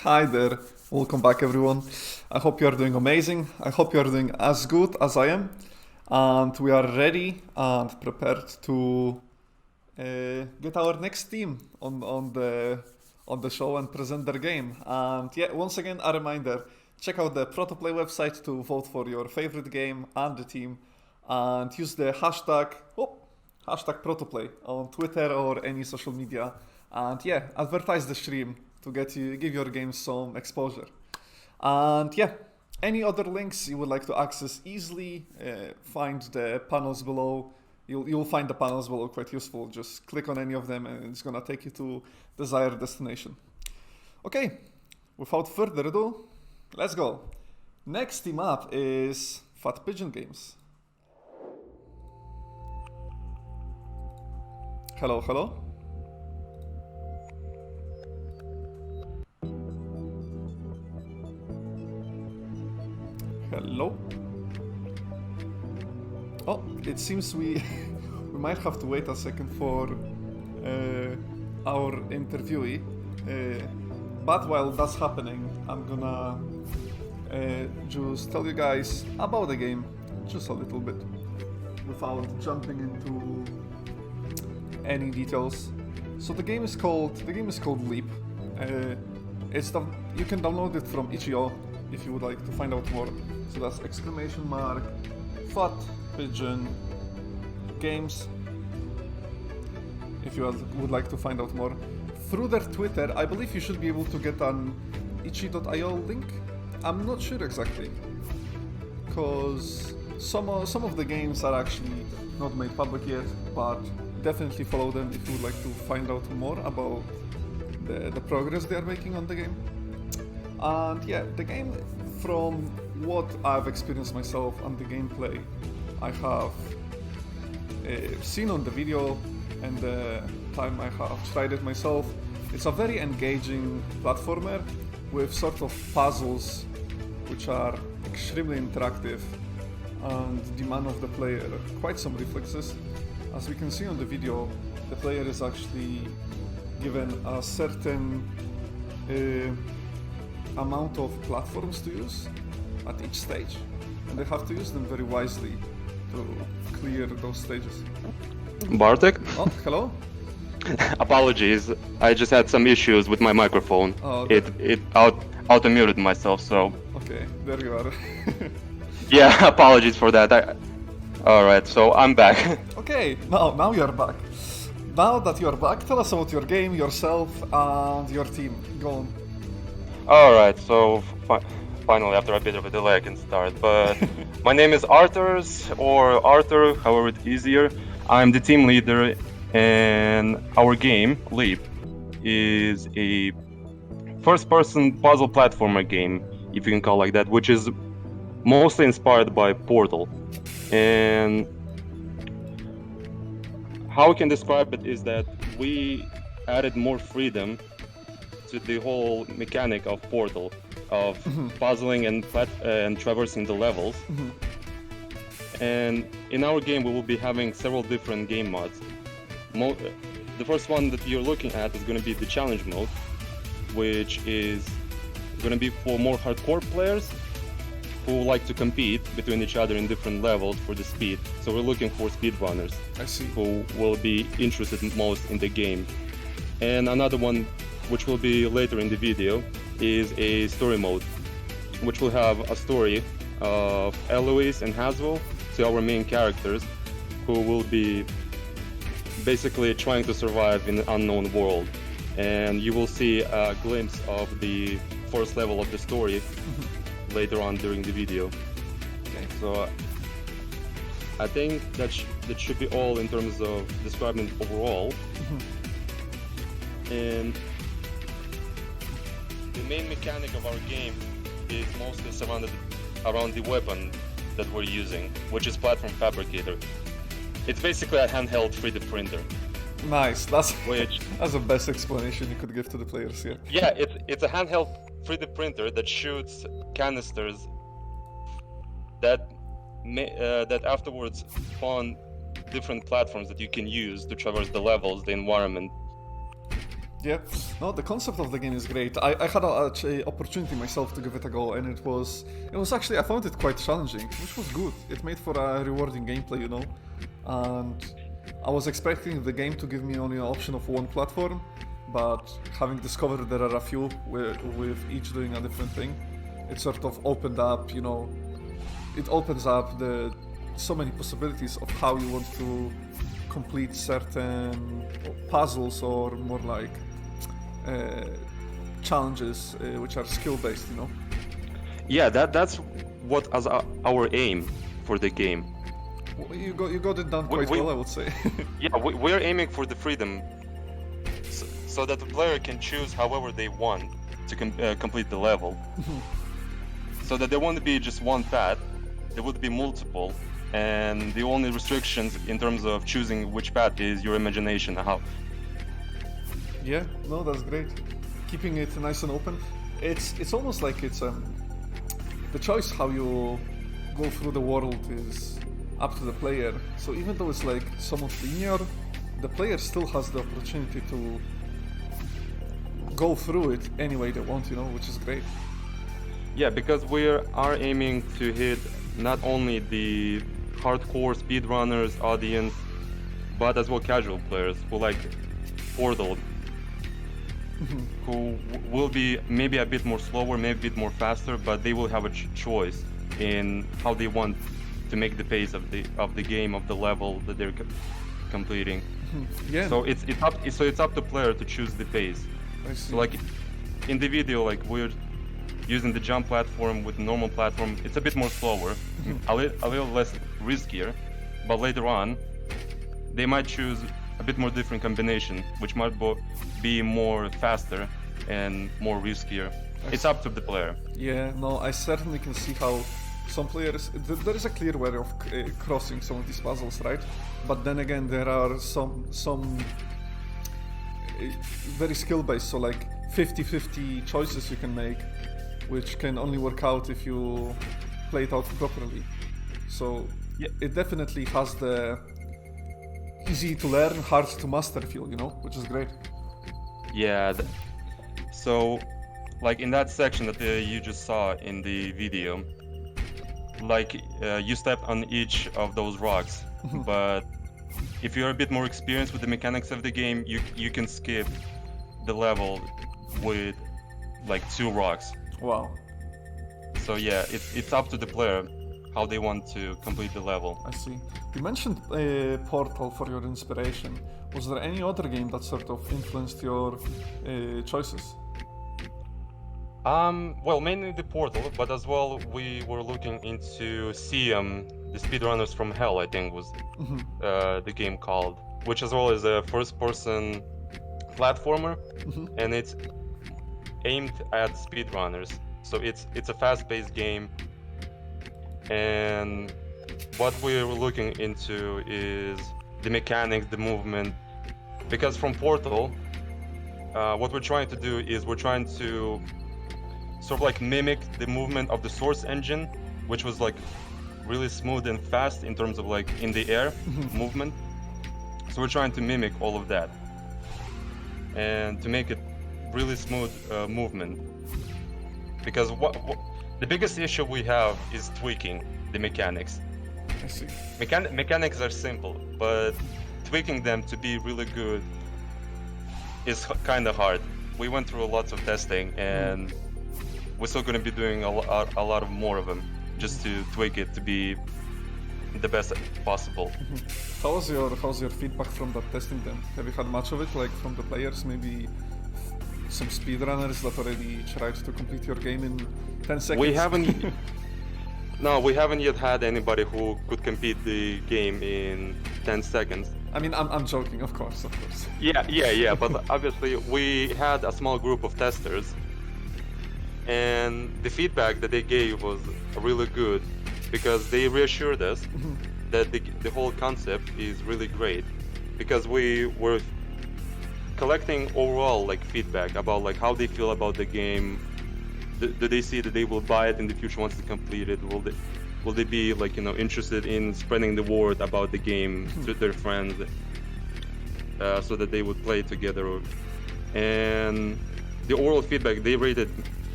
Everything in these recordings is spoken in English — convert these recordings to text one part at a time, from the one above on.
Hi there, welcome back everyone. I hope you are doing amazing. I hope you are doing as good as I am. And we are ready and prepared to get our next team on the show and present their game. And yeah, once again, a reminder: check out the ProtoPlay website to vote for your favorite game and the team, and use the hashtag ProtoPlay on Twitter or any social media. And yeah, advertise the stream to give your game some exposure. And yeah, any other links you would like to access easily, find the panels below. You'll find the panels below quite useful. Just click on any of them and it's gonna take you to desired destination. Okay, without further ado, let's go. Next team up is Fat Pigeon Games. Hello, hello. Hello. Oh, it seems we we might have to wait a second for our interviewee. But while that's happening, I'm gonna just tell you guys about the game just a little bit without jumping into any details. So the game is called Leap. You can download it from itch.io if you would like to find out more. So that's !Fat Pigeon Games if you would like to find out more. Through their Twitter, I believe you should be able to get an itch.io link. I'm not sure exactly, because some of the games are actually not made public yet, but definitely follow them if you would like to find out more about the progress they are making on the game. And yeah, the game, from what I've experienced myself and the gameplay I have seen on the video and the time I have tried it myself, it's a very engaging platformer with sort of puzzles which are extremely interactive and demand of the player quite some reflexes. As we can see on the video, the player is actually given a certain amount of platforms to use at each stage, and they have to use them very wisely to clear those stages. Bartek? Oh, hello? Apologies, I just had some issues with my microphone. Oh, It auto-muted myself, so... Okay, there you are. Yeah, apologies for that. Alright, so I'm back. Okay, now you're back. Now that you're back, tell us about your game, yourself, and your team. Go on. Alright, so finally, after a bit of a delay, I can start. But my name is Arthurs, or Arthur, however it's easier. I'm the team leader, and our game, Leap, is a first-person puzzle platformer game, if you can call it like that, which is mostly inspired by Portal. And how we can describe it is that we added more freedom to the whole mechanic of Portal, of puzzling and traversing the levels. And in our game we will be having several different game modes. The first one that you're looking at is going to be the challenge mode, which is going to be for more hardcore players who like to compete between each other in different levels for the speed. So we're looking for speedrunners. I see. Who will be interested most in the game. And another one, which will be later in the video, is a story mode, which will have a story of Eloise and Haswell, so our main characters, who will be basically trying to survive in an unknown world. And you will see a glimpse of the first level of the story later on during the video. Okay. So I think that should be all in terms of describing overall. And the main mechanic of our game is mostly surrounded around the weapon that we're using, which is Platform Fabricator. It's basically a handheld 3D printer. Nice. That's the best explanation you could give to the players here. Yeah, it's a handheld 3D printer that shoots canisters that afterwards spawn different platforms that you can use to traverse the levels, the environment. Yeah, no, the concept of the game is great. I had a opportunity myself to give it a go, and it was actually, I found it quite challenging, which was good. It made for a rewarding gameplay, you know, and I was expecting the game to give me only an option of one platform, but having discovered there are a few with each doing a different thing, it sort of opened up, you know, it opens up so many possibilities of how you want to complete certain puzzles, or more like challenges which are skill based, you know. Yeah, that's what as our aim for the game. You got it done quite well, I would say. Yeah, we're aiming for the freedom, so that the player can choose however they want to complete the level. So that there won't be just one path, there would be multiple, and the only restrictions in terms of choosing which path is your imagination. How? Yeah, no, that's great. Keeping it nice and open. It's almost like it's the choice how you go through the world is up to the player. So even though it's like somewhat linear, the player still has the opportunity to go through it any way they want, you know, which is great. Yeah, because we are aiming to hit not only the hardcore speedrunners audience, but as well casual players who like Portal, who will be maybe a bit more slower, maybe a bit more faster, but they will have a choice in how they want to make the pace of the game, of the level that they're completing. Yeah. So it's up to player to choose the pace. I see. So like in the video, like we're using the jump platform with the normal platform. It's a bit more slower, a little less riskier, but later on they might choose a bit more different combination, which might be more faster and more riskier. It's up to the player. Yeah, no, I certainly can see how some players, there is a clear way of crossing some of these puzzles, right? But then again, there are some very skill-based, so like 50-50 choices you can make, which can only work out if you play it out properly. So yeah, it definitely has the easy to learn, hard to master feel, you know, which is great. Yeah, so like in that section that you just saw in the video, like you step on each of those rocks, but if you're a bit more experienced with the mechanics of the game, you can skip the level with like 2 rocks. Wow. So yeah, it's up to the player how they want to complete the level. I see. You mentioned Portal for your inspiration. Was there any other game that sort of influenced your choices? Well, mainly the Portal, but as well we were looking into Siam, the Speedrunners from Hell, I think was the game called, which as well is a first-person platformer, and it's aimed at speedrunners. So it's a fast-paced game, and what we're looking into is the mechanics, the movement, because from Portal, what we're trying to do is we're trying to sort of like mimic the movement of the Source engine, which was like really smooth and fast in terms of like in the air movement. So we're trying to mimic all of that and to make it really smooth movement, because what the biggest issue we have is tweaking the mechanics. I see. Mechanics are simple, but tweaking them to be really good is kind of hard. We went through lots of testing, and we're still going to be doing a lot of more of them just to tweak it to be the best possible. How's your feedback from that testing then? Have you had much of it, like from the players, maybe some speedrunners that already tried to complete your game in 10 seconds? We haven't. No, we haven't yet had anybody who could complete the game in 10 seconds. I mean, I'm joking, of course. Yeah, but obviously we had a small group of testers, and the feedback that they gave was really good, because they reassured us that the whole concept is really great, because we were collecting overall like feedback about like how they feel about the game. Do they see that they will buy it in the future once they complete it? Will they be like, you know, interested in spreading the word about the game to their friends, so that they would play together? and the oral feedback they rated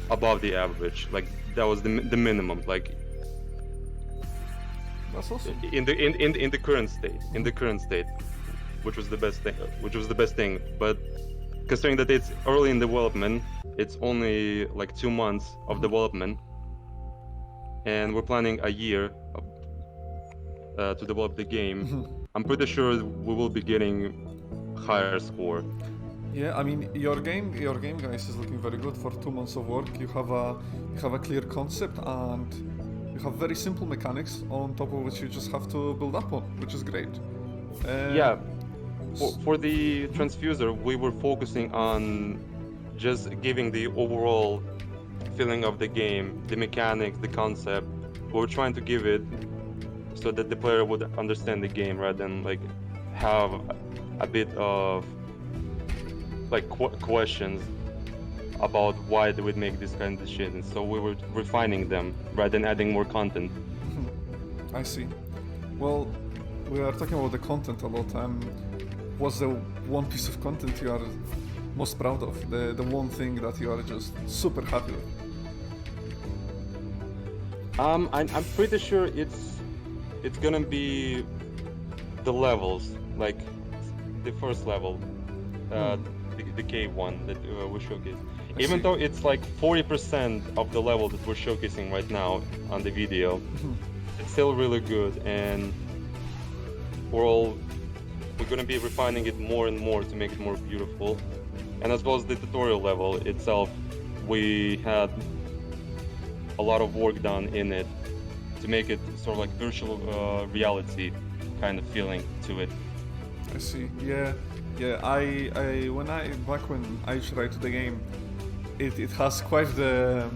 above the average. Like that was the minimum. Like That's awesome. in the current state, which was the best thing. But considering that it's early in development, it's only like 2 months of development, and we're planning a year to develop the game. I'm pretty sure we will be getting higher score. Yeah, I mean your game guys is looking very good for 2 months of work. You have a clear concept and you have very simple mechanics on top of which you just have to build up on, which is great. Yeah, for the transfuser, we were focusing on just giving the overall feeling of the game, the mechanics, the concept. We were trying to give it so that the player would understand the game rather than like have a bit of like questions about why they would make this kind of decisions. So we were refining them rather than adding more content. I see. Well, we are talking about the content a lot. What's the one piece of content you are most proud of? The one thing that you are just super happy with? I'm pretty sure it's gonna be the levels, like the first level, the cave one that we showcased. Even though it's like 40% of the level that we're showcasing right now on the video, it's still really good, and we're gonna be refining it more and more to make it more beautiful. And as well as the tutorial level itself, we had a lot of work done in it to make it sort of like virtual reality kind of feeling to it. I see. Yeah. When I tried the game, it has quite the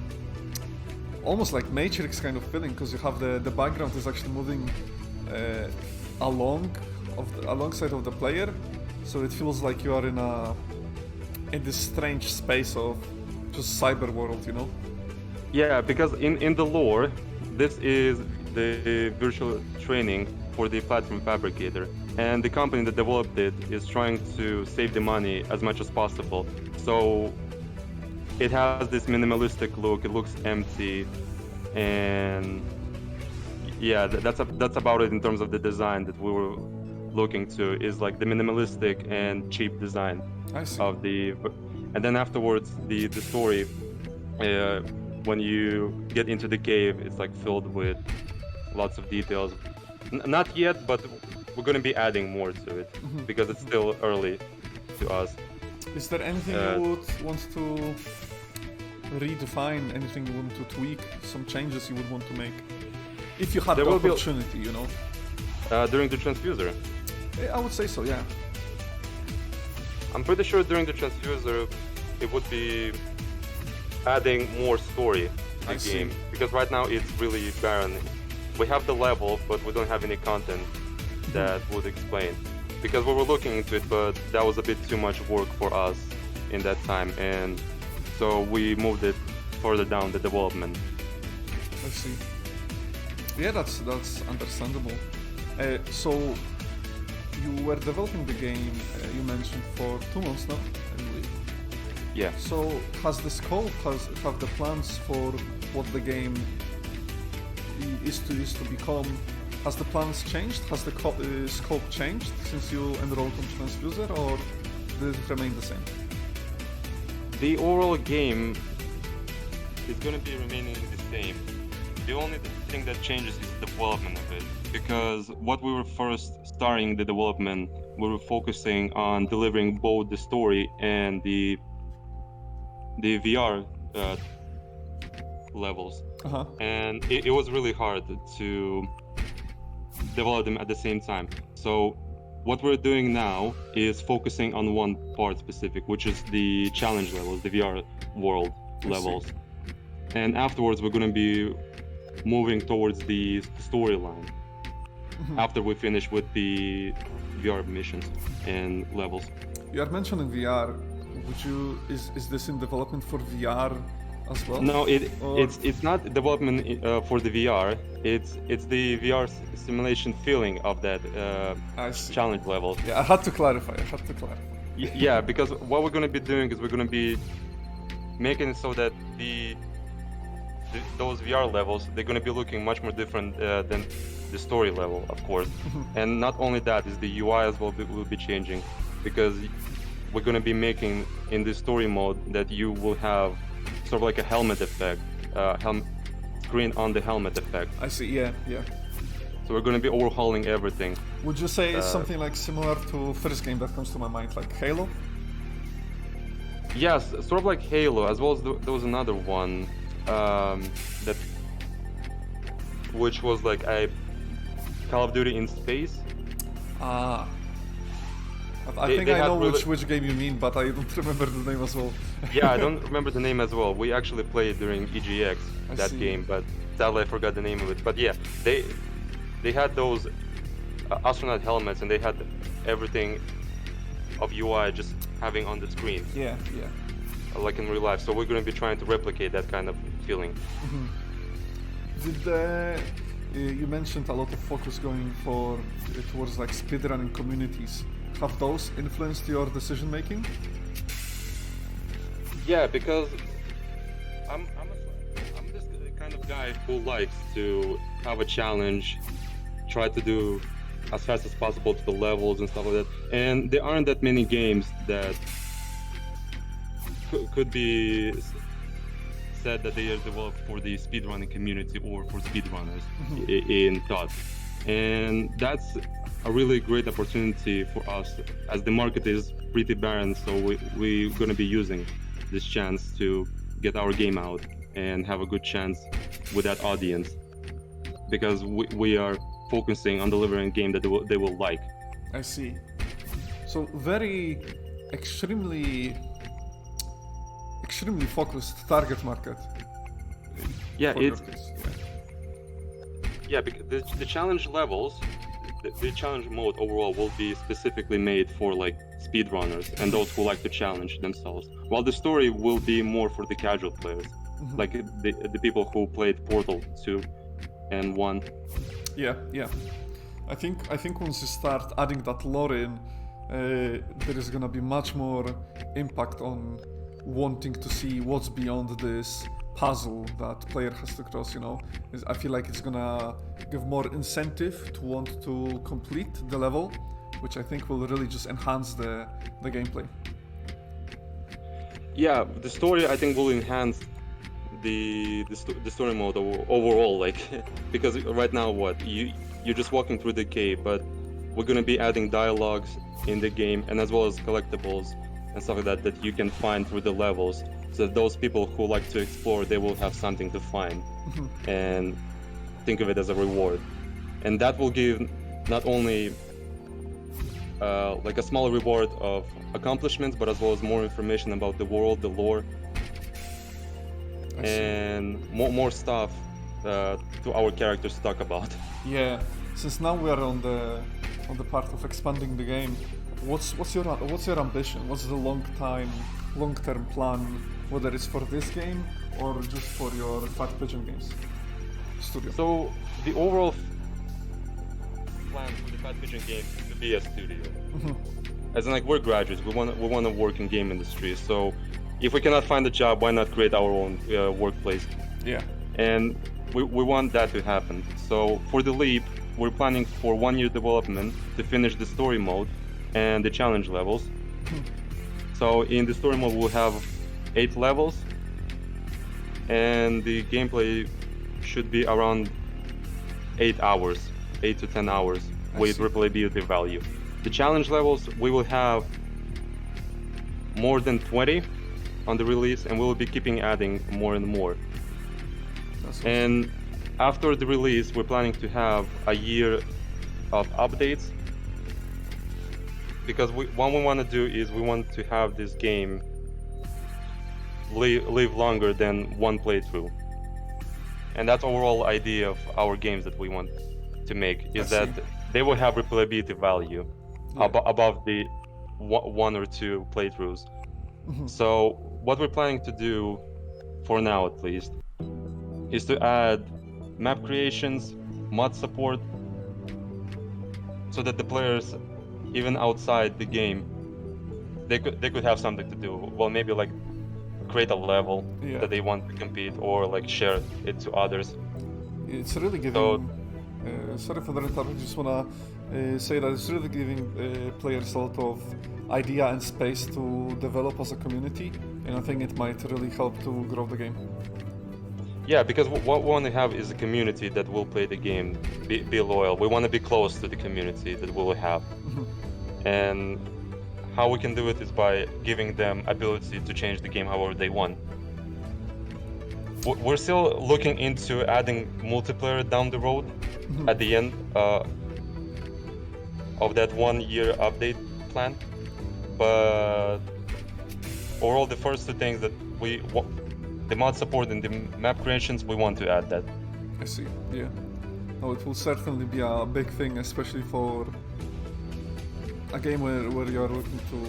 almost like Matrix kind of feeling, because you have the background is actually moving alongside of the player, so it feels like you are in this strange space of just cyber world, you know? Yeah, because in the lore, this is the virtual training for the platform fabricator, and the company that developed it is trying to save the money as much as possible. So it has this minimalistic look, it looks empty, and yeah, that's about it in terms of the design that we were looking to, is like the minimalistic and cheap design of the, and then afterwards the story, when you get into the cave, it's like filled with lots of details. Not yet, but we're going to be adding more to it because it's still early to us. Is there anything you would want to redefine, anything you want to tweak, some changes you would want to make? If you had the opportunity, you know? During the transfuser? I would say so, yeah. I'm pretty sure during the transfuser it would be adding more story to the game. Because right now it's really barren. We have the level, but we don't have any content that would explain. Because we were looking into it, but that was a bit too much work for us in that time, and so we moved it further down the development. I see. Yeah, that's understandable. So you were developing the game, you mentioned, for 2 months now, I believe. Yeah. So has the scope, have the plans for what the game is to become, has the plans changed? Has the scope changed since you enrolled on Transfuser, or did it remain the same? The overall game is going to be remaining the same. The only thing that changes is the development of it, because what we were first starting the development, we were focusing on delivering both the story and the VR levels, and it was really hard to develop them at the same time. So what we're doing now is focusing on one part specific, which is the challenge levels, the VR world levels, and afterwards we're going to be moving towards the storyline after we finish with the VR missions and levels. You are mentioning VR. Is this in development for VR as well? No, it's not development for the VR. It's the VR simulation feeling of that challenge level. Yeah, I had to clarify. Yeah, because what we're gonna be doing is we're gonna be making it so that those VR levels, they're gonna be looking much more different than the story level, of course. And not only that, is the UI as well will be changing, because we're gonna be making in the story mode that you will have sort of like a helmet effect, screen on the helmet effect. I see. Yeah, yeah. So we're gonna be overhauling everything. Would you say it's something like similar to first game that comes to my mind, like Halo? Yes, sort of like Halo, as well as there was another one that, which was like a Call of Duty in space. Ah. I They think I had know really- which game you mean, but I don't remember the name as well. Yeah, I don't remember the name as well. We actually played during EGX I that see. game, but sadly I forgot the name of it. But yeah, they had those astronaut helmets, and they had everything of UI just having on the screen, Yeah, yeah. like in real life. So we're going to be trying to replicate that kind of feeling. Did you mentioned a lot of focus going towards like speedrunning communities. Have those influenced your decision making? Yeah, because I'm this kind of guy who likes to have a challenge, try to do as fast as possible to the levels and stuff like that. And there aren't that many games that could be said that they are developed for the speedrunning community or for speedrunners in thought. And that's a really great opportunity for us, as the market is pretty barren. So we're going to be using this chance to get our game out and have a good chance with that audience, because we are focusing on delivering a game that they will like. I see. So very extremely focused target market. Yeah, for your it's case. yeah, because the challenge levels, the challenge mode overall will be specifically made for like speedrunners and those who like to challenge themselves, while the story will be more for the casual players, like the people who played Portal 2 and 1. Yeah, yeah. I think once you start adding that lore in, there is gonna be much more impact on wanting to see what's beyond this puzzle that player has to cross. I feel like it's gonna give more incentive to want to complete the level, which I think will really just enhance the gameplay. Yeah, the story I think will enhance the story mode overall, like because right now you're just walking through the cave, but we're gonna be adding dialogues in the game, and as well as collectibles and stuff like that you can find through the levels, so that those people who like to explore, they will have something to find and think of it as a reward. And that will give not only like a small reward of accomplishments, but as well as more information about the world, the lore, and more stuff to our characters to talk about. Yeah, since now we are on the part of expanding the game, what's your ambition? What's the long-term plan, whether it's for this game or just for your Fat Pigeon Games studio? So the overall plan for the Fat Pigeon game is to be a studio. As in, like, we're graduates, we want to work in game industry. So if we cannot find a job, why not create our own workplace? Yeah. And we want that to happen. So for the leap, we're planning for 1 year development to finish the story mode and the challenge levels. So in the story mode, we'll have 8 levels, and the gameplay should be around 8 hours, 8 to 10 hours with replayability value. The challenge levels, we will have more than 20 on the release, and we will be keeping adding more and more. And after the release, we're planning to have a year of updates, because what we want to do is we want to have this game live longer than one playthrough. And that's overall idea of our games that we want to make, is that they will have replayability value above the 1 or 2 playthroughs. So what we're planning to do, for now at least, is to add map creations, mod support, so that the players, even outside the game, they could have something to do. Well, maybe like create a level Yeah. that they want to compete, or like share it to others. It's really giving. So- Sorry for the interruption. I just wanna say that it's really giving players a lot of idea and space to develop as a community, and I think it might really help to grow the game. Yeah, because what we want to have is a community that will play the game, be loyal. We want to be close to the community that we will have. And how we can do it is by giving them ability to change the game however they want. We're still looking into adding multiplayer down the road at the end of that 1 year update plan. But overall, the first two things that we want, the mod support and the map creations, we want to add that. I see. Yeah. No, it will certainly be a big thing, especially for a game where you're looking to,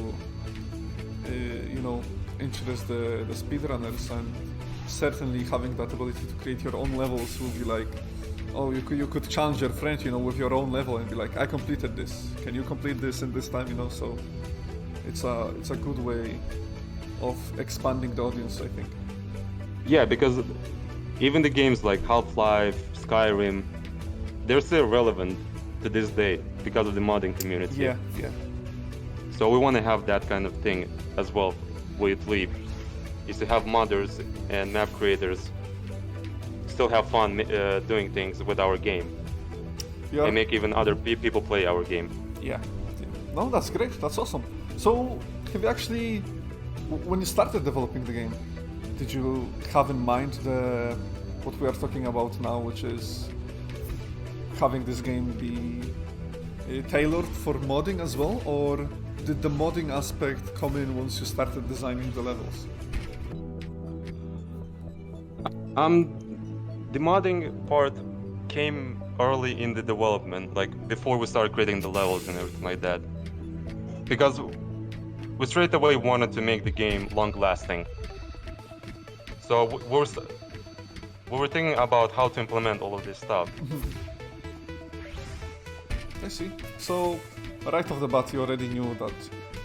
interest the speedrunners, and certainly having that ability to create your own levels will be like, oh, you could challenge your friend, with your own level and be like, I completed this. Can you complete this in this time? So it's a good way of expanding the audience, I think. Yeah, because even the games like Half-Life, Skyrim, they're still relevant to this day because of the modding community. Yeah. So we want to have that kind of thing as well with Leap, is to have modders and map creators still have fun doing things with our game, and make even other people play our game. Yeah. No, that's great. That's awesome. So, have you actually, when you started developing the game, did you have in mind what we are talking about now, which is having this game be tailored for modding as well, or did the modding aspect come in once you started designing the levels? The modding part came early in the development, like before we started creating the levels and everything like that, because we straight away wanted to make the game long-lasting. So we were thinking about how to implement all of this stuff. I see. So, right off the bat, you already knew that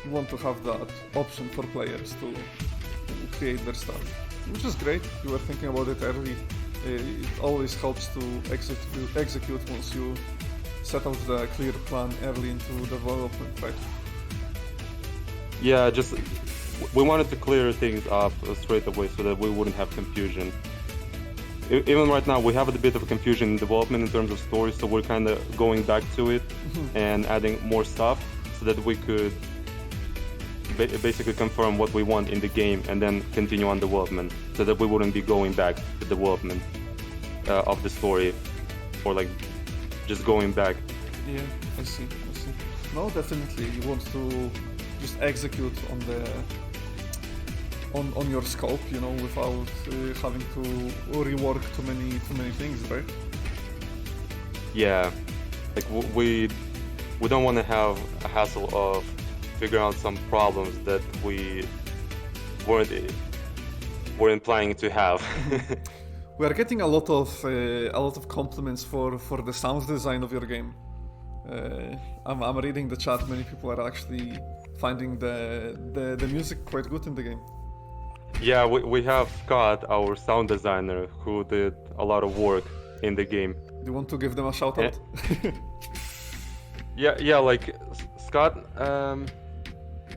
you want to have that option for players to create their stuff, which is great. You were thinking about it early. It always helps to execute once you set out the clear plan early into development, right? Yeah, just we wanted to clear things up straight away so that we wouldn't have confusion. Even right now, we have a bit of confusion in development in terms of story, so we're kind of going back to it and adding more stuff so that we could basically confirm what we want in the game and then continue on development, so that we wouldn't be going back to development of the story, or like just going back. Yeah, I see. No, definitely, you want to just execute on your scope, without having to rework too many things, right? Yeah, like we don't want to have a hassle of figuring out some problems that we weren't planning to have. We are getting a lot of compliments for the sound design of your game. I'm reading the chat. Many people are actually finding the music quite good in the game. Yeah, we have Scott, our sound designer, who did a lot of work in the game. Do you want to give them a shout out? Yeah, like Scott.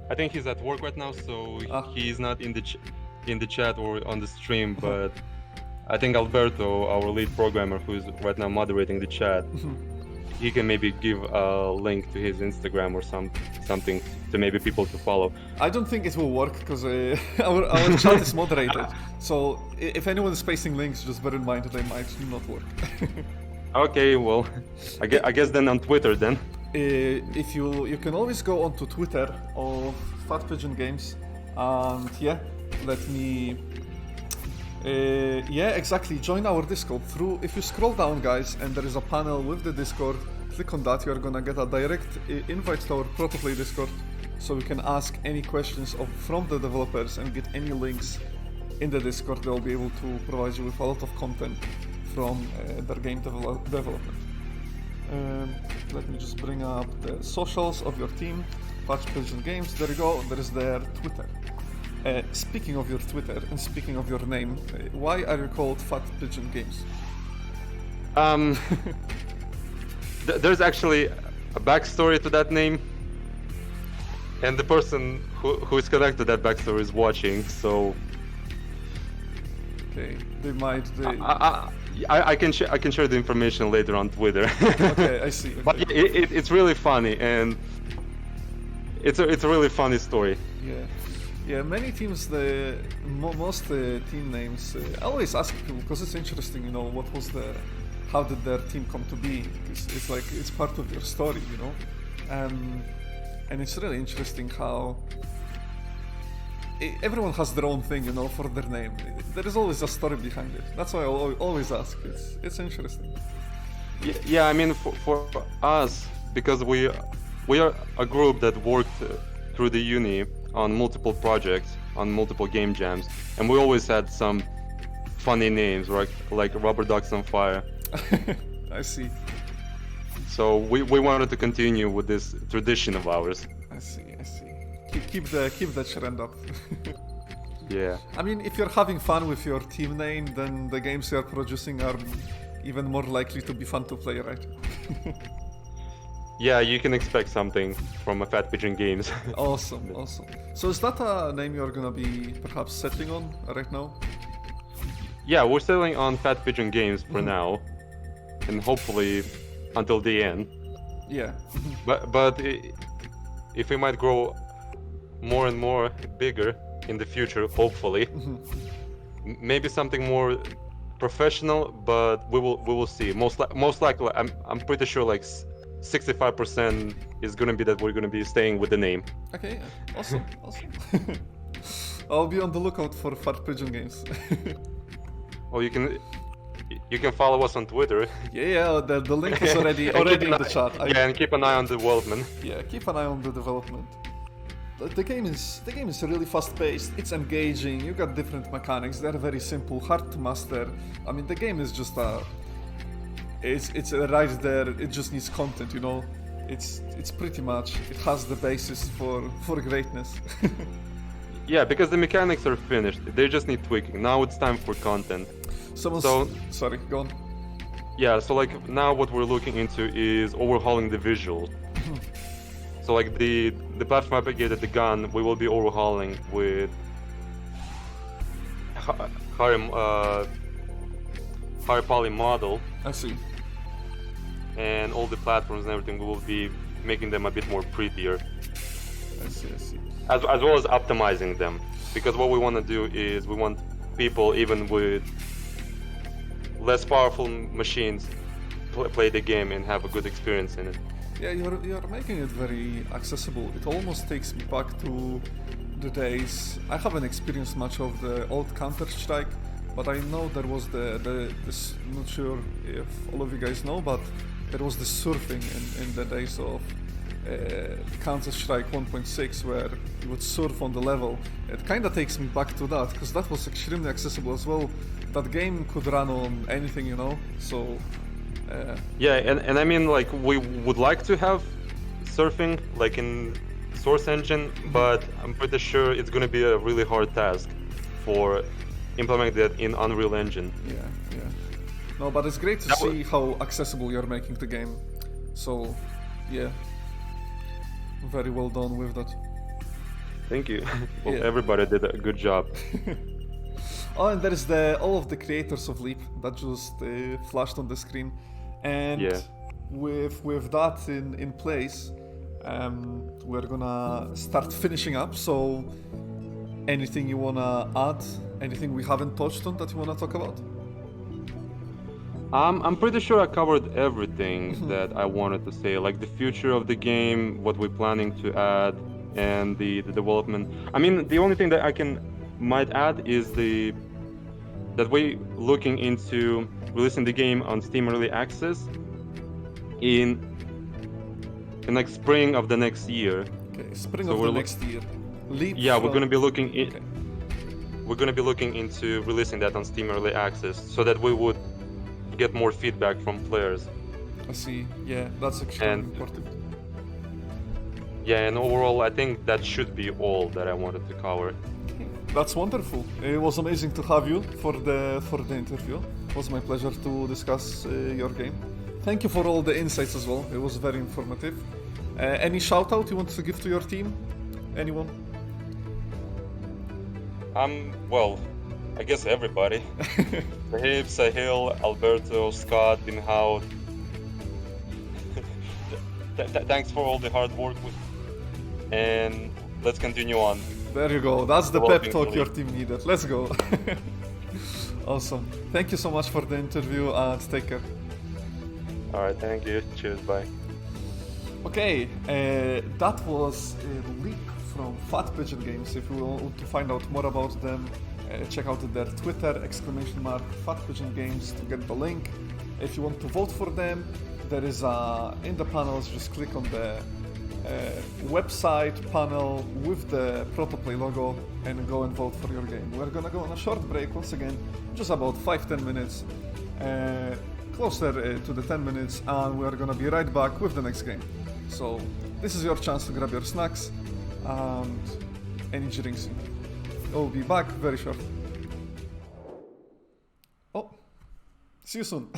I think he's at work right now, so he's not in the chat or on the stream. But I think Alberto, our lead programmer, who is right now moderating the chat, he can maybe give a link to his Instagram or something to maybe people to follow. I don't think it will work because our chat is moderated. So if anyone is pasting links, just bear in mind that they might not work. Okay, well, I guess then on Twitter then. If you can always go onto Twitter of Fat Pigeon Games, and let me. Exactly. Join our Discord if you scroll down, guys, and there is a panel with the Discord. Click on that. You're gonna get a direct invite to our ProtoPlay Discord, so you can ask any questions from the developers and get any links in the Discord. They'll be able to provide you with a lot of content from their game development. Let me just bring up the socials of your team. Fat Pigeon Games. There you go. There's their Twitter. Speaking of your Twitter and speaking of your name, why are you called Fat Pigeon Games? There's actually a backstory to that name, and the person who is connected to that backstory is watching, so okay, they might. They... I can share the information later on Twitter. Okay, I see. Okay. But it's really funny, and it's a really funny story. Yeah, many teams, most team names, I always ask people because it's interesting, you know, how did their team come to be? It's like, it's part of your story, you know? And it's really interesting how everyone has their own thing, you know, for their name. There is always a story behind it. That's why I always ask. It's interesting. Yeah, I mean, for us, because we are a group that worked through the uni on multiple projects, on multiple game jams, and we always had some funny names, right? Like Rubber Ducks on Fire. I see. So we wanted to continue with this tradition of ours. I see. Keep the trend up. Yeah. I mean, if you're having fun with your team name, then the games you're producing are even more likely to be fun to play, right? Yeah, you can expect something from a Fat Pigeon Games. Awesome. So is that a name you're gonna be perhaps settling on right now? Yeah, we're settling on Fat Pigeon Games for now, and hopefully until the end. Yeah. But if we might grow more and more bigger in the future, hopefully, maybe something more professional. But we will see. Most likely, I'm pretty sure like 65% is gonna be that we're gonna be staying with the name. Okay, awesome. I'll be on the lookout for Fat Pigeon Games. Oh, you can follow us on Twitter. Yeah, the link is already in the chat. Yeah, and keep an eye on development. Yeah, keep an eye on the development. The game is really fast-paced. It's engaging. You got different mechanics. They're very simple, hard to master. I mean, the game is just it's right there. It just needs content, you know. It's pretty much, it has the basis for greatness. Yeah, because the mechanics are finished. They just need tweaking. Now it's time for content. Sorry, go on. Yeah, so like now what we're looking into is overhauling the visuals. So like the platform navigator, the gun, we will be overhauling with higher poly model. I see. And all the platforms and everything, we will be making them a bit more prettier. I see. As well as optimizing them. Because what we want to do is we want people, even with less powerful machines, play the game and have a good experience in it. Yeah, you're making it very accessible. It almost takes me back to the days. I haven't experienced much of the old Counter-Strike, but I know there was this. Not sure if all of you guys know, but there was the surfing in the days of Counter-Strike 1.6, where you would surf on the level. It kind of takes me back to that, because that was extremely accessible as well. That game could run on anything, you know. So. Yeah, and I mean, like, we would like to have surfing like in Source Engine, but I'm pretty sure it's going to be a really hard task for implementing that in Unreal Engine. Yeah. No, but it's great to see how accessible you're making the game. So, yeah, very well done with that. Thank you. Well, Yeah. Everybody did a good job. Oh, and there is all of the creators of Leap that just flashed on the screen, and Yeah. with that in place, we're gonna start finishing up. So, anything you wanna add? Anything we haven't touched on that you wanna talk about? I'm pretty sure I covered everything that I wanted to say, like the future of the game, what we're planning to add, and the development. I mean, the only thing that I might add is that we're looking into releasing the game on Steam Early Access in like spring of the next year. Okay, spring of the next year. Leap. Yeah, we're gonna be looking Okay. we're gonna be looking into releasing that on Steam Early Access so that we would get more feedback from players. I see. Yeah, that's extremely And- important. Yeah, and overall, I think that should be all that I wanted to cover. That's wonderful. It was amazing to have you for the interview. It was my pleasure to discuss your game. Thank you for all the insights as well. It was very informative. Any shout out you want to give to your team? Anyone? Well, I guess everybody. Rahib, Sahil, Alberto, Scott, Binhout. Thanks for all the hard work. And let's continue on. There you go. That's the pep talk Developing your team needed. Let's go. Awesome. Thank you so much for the interview and take care. Alright, thank you. Cheers, bye. Okay, that was a leak from Fat Pigeon Games. If you want to find out more about them, check out their Twitter, !Fat Pigeon Games to get the link. If you want to vote for them, there is in the panels, just click on the website panel with the ProtoPlay logo and go and vote for your game. We're gonna go on a short break once again, just about 5-10 minutes, closer to the 10 minutes, and we're gonna be right back with the next game. So this is your chance to grab your snacks and any drinks. We'll be back very short. Oh, see you soon.